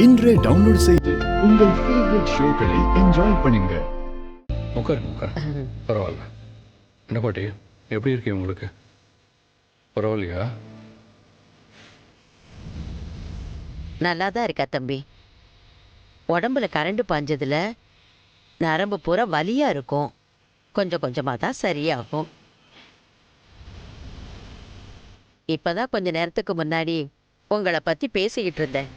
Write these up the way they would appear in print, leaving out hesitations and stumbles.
இன்றே டவுன்லோட் செய்து உங்கள் ஃபேவரட் ஷோக்களை என்ஜாய் பண்ணுங்க. உட்காருங்க. பரவாயில்ல. என்ன பாட்டி, எப்படி இருக்கீங்க? உங்களுக்கு பரவாயில்லையா? நல்லா தான் இருக்கா தம்பி. உடம்புல கரண்ட் பாஞ்சதுல நரம்பு பூரா வலியா இருக்கும். கொஞ்சம் கொஞ்சமாக தான் சரியாகும். இப்பதான் கொஞ்ச நேரத்துக்கு முன்னாடி உங்களை பத்தி பேசிக்கிட்டு இருந்தேன்.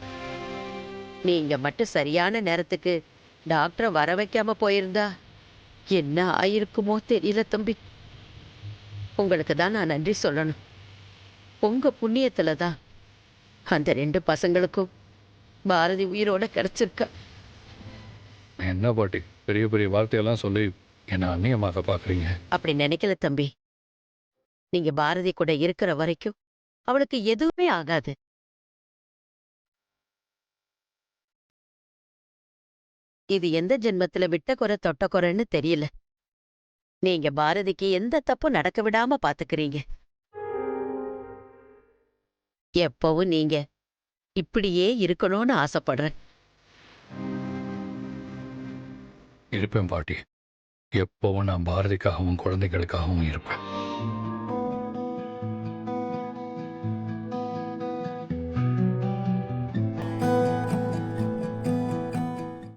நீங்க மட்டும் சரியான நேரத்துக்கு டாக்டரை வர வைக்காம போயிருந்தா என்ன ஆயிருக்குமோ தெரியல தம்பி. உங்களுக்கு தான் நான் நன்றி சொல்லணும். உங்க புண்ணியத்துல தான் அந்த 2 பசங்களுக்கும் பாரதி உயிரோட கிடைச்சிருக்கா. என்ன பாட்டி, பெரிய பெரிய வார்த்தையெல்லாம் சொல்லி என்னை அந்நியமாக பார்க்குறீங்க? அப்படி நினைக்கல தம்பி. நீங்க பாரதி கூட இருக்கிற வரைக்கும் அவளுக்கு எதுவுமே ஆகாது. இது எந்த ஜென்மத்துல விட்ட குறை தொட்ட குறைன்னு தெரியல. நீங்க பாரதிக்கு எந்த தப்பும் நடக்க விடாம பாத்துக்கிறீங்க. எப்பவும் நீங்க இப்படியே இருக்கணும்னு ஆசைப்படுறேன். இருப்பேன் பாட்டி. எப்போவும் நான் பாரதிக்காகவும் குழந்தைகளுக்காகவும் இருப்பேன்.